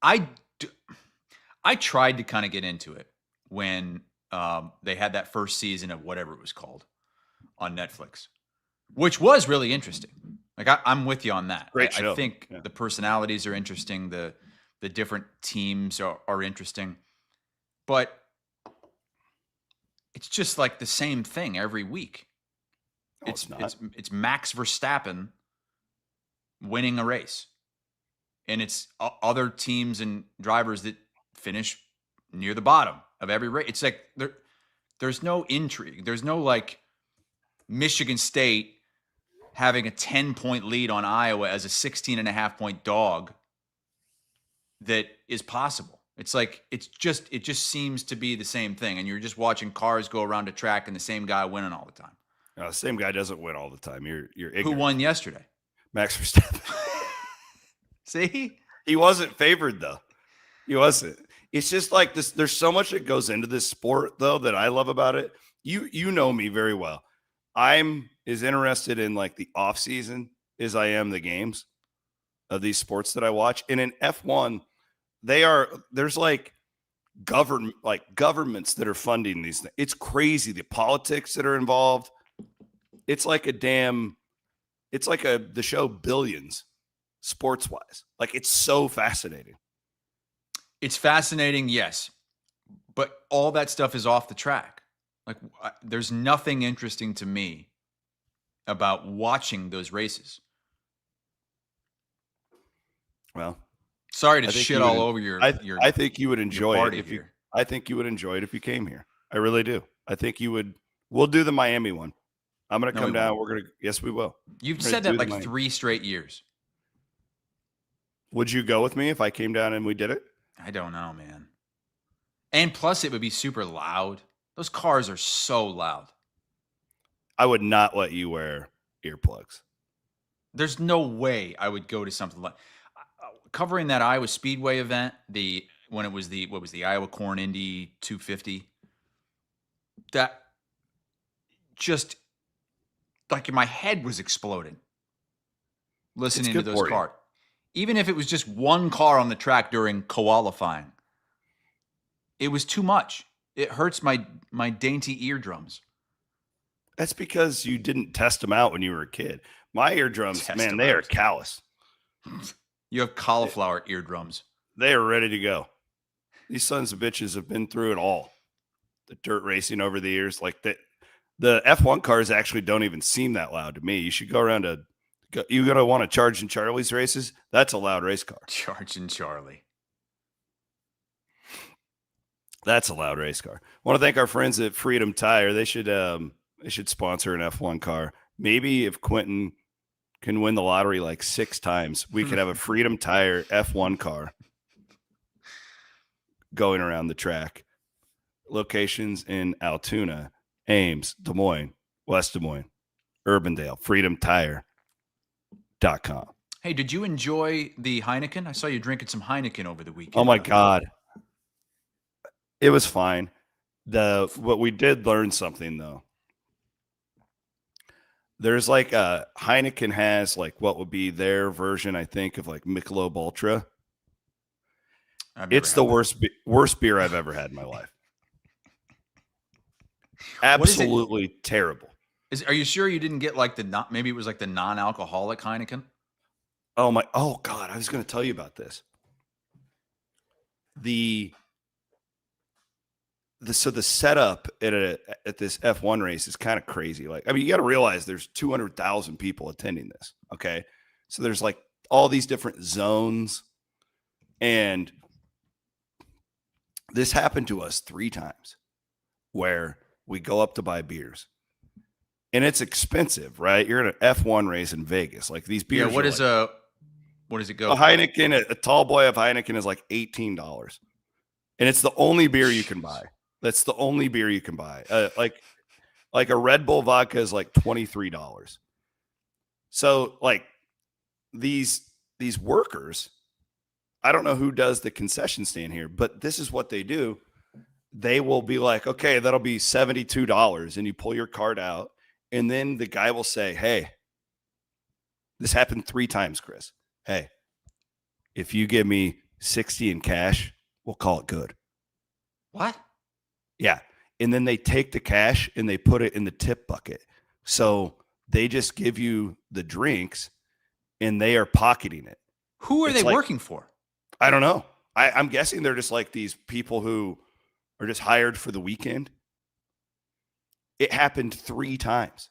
I tried to kind of get into it when they had that first season of whatever it was called on Netflix, which was really interesting. Like, I'm with you on that. Great show. I think the personalities are interesting. The different teams are interesting, but it's just like the same thing every week. No, it's not. It's Max Verstappen winning a race, and it's other teams and drivers that finish near the bottom of every race. It's like there's no intrigue. There's no, like, Michigan State having a 10-point lead on Iowa as a 16.5-point dog that is possible. It's like it just seems to be the same thing, and you're just watching cars go around a track and the same guy winning all the time. No, the same guy doesn't win all the time. You're ignorant. Who won yesterday? Max Verstappen. See? He wasn't favored, though. He wasn't. It's just like this. There's so much that goes into this sport, though, that I love about it. You know me very well. I'm as interested in, like, the off season as I am the games of these sports that I watch. And in F1, there's like governments that are funding these things. It's crazy. The politics that are involved. It's like the show Billions, sports wise. Like, it's so fascinating. It's fascinating, yes, but all that stuff is off the track. Like, there's nothing interesting to me about watching those races. Well, sorry to shit all over your. I think you would enjoy it if here. I think you would enjoy it if you came here. I really do. I think you would. We'll do the Miami one. I'm going to come down. Yes, we will. You've said that like 3 straight years. Would you go with me if I came down and we did it? I don't know, man. And plus, it would be super loud. Those cars are so loud. I would not let you wear earplugs. There's no way I would go to something like covering that Iowa Speedway event. When it was the Iowa Corn Indy 250. That just, like, my head was exploding listening to those cars. Even if it was just one car on the track during qualifying, it was too much. It hurts my dainty eardrums. That's because you didn't test them out when you were a kid. My eardrums, they are callous. You have cauliflower eardrums. They are ready to go. These sons of bitches have been through it all. The dirt racing over the years. Like, the F1 cars actually don't even seem that loud to me. You should go around you're going to want to Charge and Charlie's races. That's a loud race car. Charge and Charlie. That's a loud race car. I want to thank our friends at Freedom Tire. They should sponsor an F1 car. Maybe if Quentin can win the lottery like 6 times, we could have a Freedom Tire F1 car going around the track. Locations in Altoona, Ames, Des Moines, West Des Moines, Urbandale, freedomtire.com. Hey, did you enjoy the Heineken? I saw you drinking some Heineken over the weekend. Oh my God. It was fine. What we did learn something, though. There's like Heineken has like what would be their version, I think, of like Michelob Ultra. It's the worst beer I've ever had in my life. Absolutely terrible. Are you sure you didn't get like maybe it was like the non-alcoholic Heineken? Oh God, I was going to tell you about this. so the setup at this F1 race is kind of crazy. Like, I mean, you got to realize there's 200,000 people attending this. Okay. So there's like all these different zones, and this happened to us 3 times where we go up to buy beers, and it's expensive, right? You're in an F1 race in Vegas. Like, these beers. Yeah, what does it go? A Heineken, a tall boy of Heineken is like $18. And it's the only beer you can buy. That's the only beer you can buy. Like a Red Bull vodka is like $23. So like these workers, I don't know who does the concession stand here, but this is what they do. They will be like, okay, that'll be $72. And you pull your card out, and then the guy will say, hey, this happened 3 times, Chris. Hey, if you give me 60 in cash, we'll call it good. What? Yeah. And then they take the cash and they put it in the tip bucket. So they just give you the drinks and they are pocketing it. Who are they working for? I don't know. I'm guessing they're just like these people who are just hired for the weekend. It happened 3 times.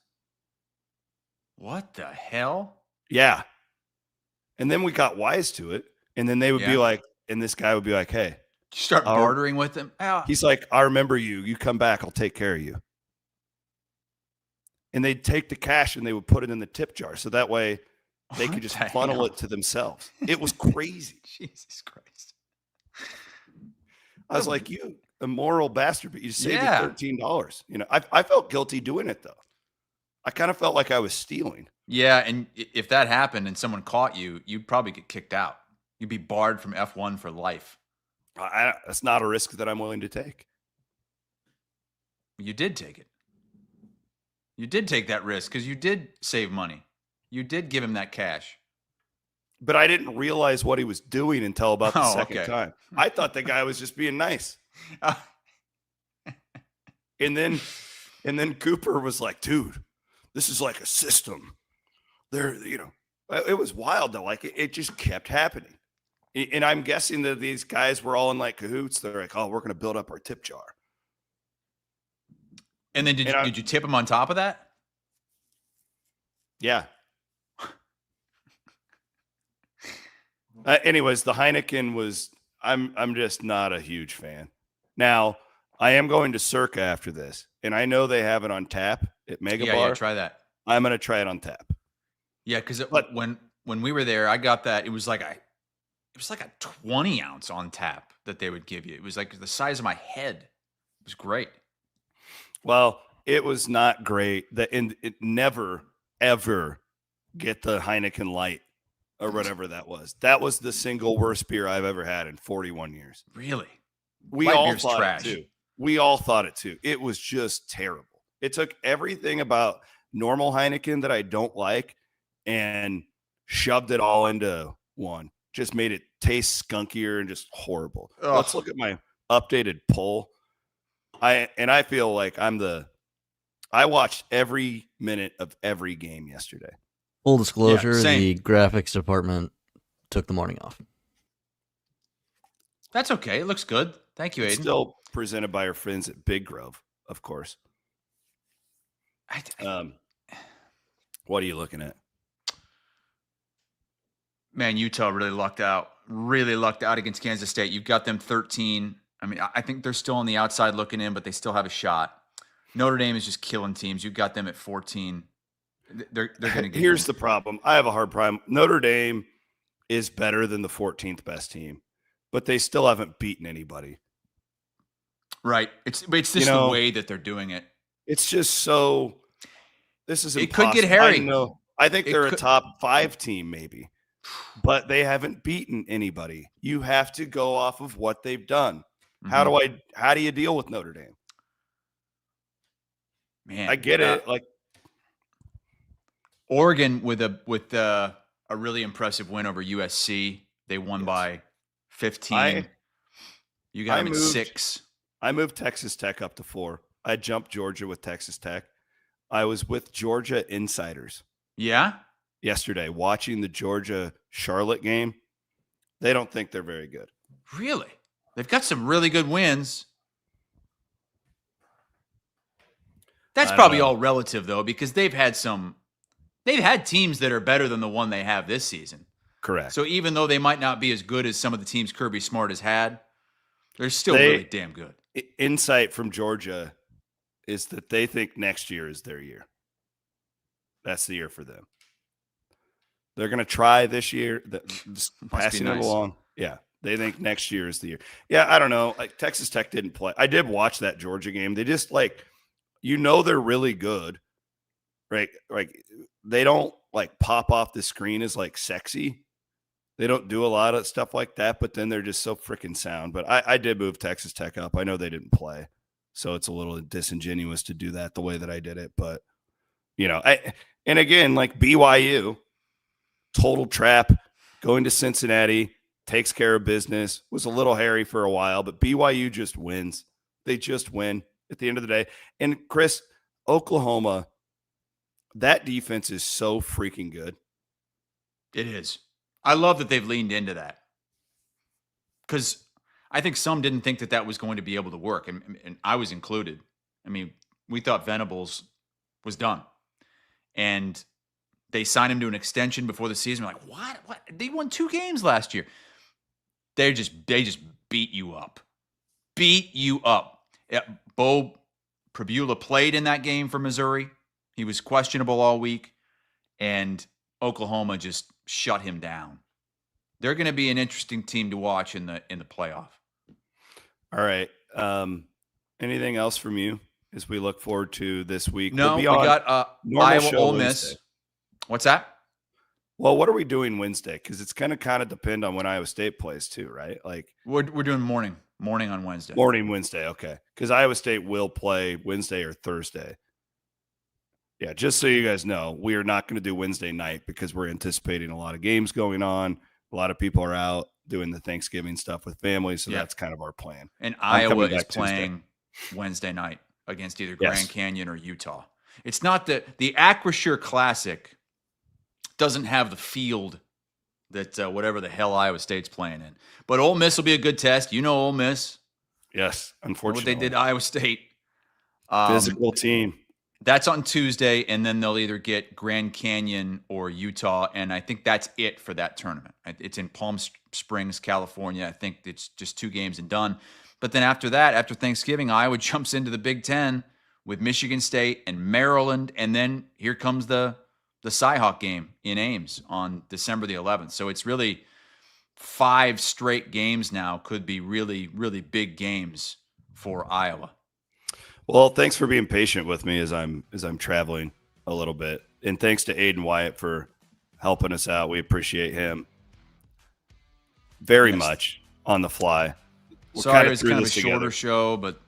What the hell? Yeah. And then we got wise to it. And then they would be like, and this guy would be like, hey, you start bartering with them. He's like, I remember you. You come back, I'll take care of you. And they'd take the cash and they would put it in the tip jar. So that way they could just funnel it to themselves. It was crazy. Jesus Christ. I was like, you immoral bastard, but you saved me $13. You know, I felt guilty doing it though. I kind of felt like I was stealing. Yeah, and if that happened and someone caught you, you'd probably get kicked out. You'd be barred from F1 for life. That's not a risk that I'm willing to take. You did take it. You did take that risk because you did save money. You did give him that cash. But I didn't realize what he was doing until about the second time. I thought the guy was just being nice. And then Cooper was like, dude, this is like a system. It was wild though. Like it just kept happening. And I'm guessing that these guys were all in like cahoots. They're like, oh, we're going to build up our tip jar. And then did you tip them on top of that? Yeah. Anyways, the Heineken was, I'm just not a huge fan. Now, I am going to Circa after this, and I know they have it on tap at Mega Bar. Yeah, try that. I'm going to try it on tap. Yeah, because when we were there, I got that. It was like a 20 ounce on tap that they would give you. It was like the size of my head. It was great. Well, it was not great. It never, ever get the Heineken Light or whatever that was. That was the single worst beer I've ever had in 41 years. Really? We all thought it too. We all thought it too. It was just terrible. It took everything about normal Heineken that I don't like and shoved it all into one. Just made it taste skunkier and just horrible. Ugh. Let's look at my updated poll. I feel like I watched every minute of every game yesterday. Full disclosure, the graphics department took the morning off. That's okay. It looks good. Thank you, Aiden. Still presented by our friends at Big Grove, of course. What are you looking at? Man, Utah really lucked out against Kansas State. You've got them 13. I mean, I think they're still on the outside looking in, but they still have a shot. Notre Dame is just killing teams. You've got them at 14. They're going to get Here's the problem. I have a hard problem. Notre Dame is better than the 14th best team, but they still haven't beaten anybody. Right. It's just the way that they're doing it. It's just so this is impossible. It could get hairy. I think they're a top 5 team maybe, but they haven't beaten anybody. You have to go off of what they've done. Mm-hmm. How do you deal with Notre Dame? Man, I get it. Like Oregon with a really impressive win over USC. They won by 15. You got them at 6. I moved Texas Tech up to 4. I jumped Georgia with Texas Tech. I was with Georgia insiders. Yeah? Yesterday, watching the Georgia-Charlotte game. They don't think they're very good. Really? They've got some really good wins. That's probably all relative, though, because they've had teams that are better than the one they have this season. Correct. So even though they might not be as good as some of the teams Kirby Smart has had, they're still really damn good. Insight from Georgia is that they think next year is their year. That's the year for them. They're going to try this year, just passing it along. Yeah, they think next year is the year. Yeah, I don't know. Like Texas Tech didn't play. I did watch that Georgia game. They just they're really good, right? Like they don't pop off the screen as sexy. They don't do a lot of stuff like that, but then they're just so freaking sound. But I did move Texas Tech up. I know they didn't play, so it's a little disingenuous to do that the way that I did it. But, and again, BYU, total trap, going to Cincinnati, takes care of business, was a little hairy for a while, but BYU just wins. They just win at the end of the day. And, Chris, Oklahoma, that defense is so freaking good. It is. I love that they've leaned into that because I think some didn't think that was going to be able to work, and I was included. I mean, we thought Venables was done, and they signed him to an extension before the season. We're like, what? What? They won 2 games last year. They just beat you up. Yeah, Bo Pribula played in that game for Missouri. He was questionable all week, and Oklahoma just shut him down. They're going to be an interesting team to watch in the playoff. All right. Anything else from you as we look forward to this week? No, we got Iowa Ole Miss. What's that? Well, what are we doing Wednesday? Because it's going to kind of depend on when Iowa State plays too, right? We're doing morning on Wednesday. Morning Wednesday, okay. Because Iowa State will play Wednesday or Thursday. Yeah, just so you guys know, we are not going to do Wednesday night because we're anticipating a lot of games going on. A lot of people are out doing the Thanksgiving stuff with families, so that's kind of our plan. And Iowa is playing Wednesday night against either Grand Canyon or Utah. It's not the Acrisure Classic doesn't have the field that whatever the hell Iowa State's playing in. But Ole Miss will be a good test. Ole Miss. Yes, unfortunately. What they did to Iowa State. Physical team. That's on Tuesday, and then they'll either get Grand Canyon or Utah, and I think that's it for that tournament. It's in Palm Springs, California. I think it's just 2 games and done. But then after that, after Thanksgiving, Iowa jumps into the Big Ten with Michigan State and Maryland, and then here comes the Cyhawk game in Ames on December the 11th. So it's really 5 straight games now, could be really, really big games for Iowa. Well, thanks for being patient with me as I'm traveling a little bit. And thanks to Aiden Wyatt for helping us out. We appreciate him very much on the fly. Sorry, it was kind of a shorter show, but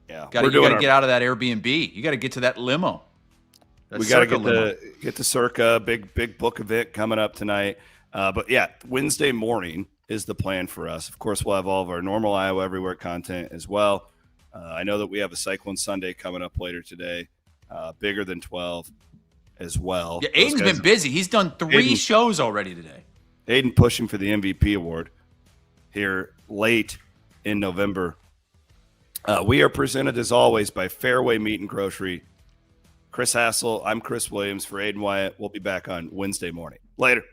yeah, you got to get out of that Airbnb. You got to get to that limo. We got to get to Circa, big book event coming up tonight. But yeah, Wednesday morning is the plan for us. Of course, we'll have all of our normal Iowa Everywhere content as well. I know that we have a Cyclone Sunday coming up later today, bigger than 12 as well. Yeah, Aiden's been busy. He's done 3 shows already today. Aiden pushing for the MVP award here late in November. We are presented, as always, by Fareway Meat and Grocery. Chris Hassel, I'm Chris Williams for Aiden Wyatt. We'll be back on Wednesday morning. Later.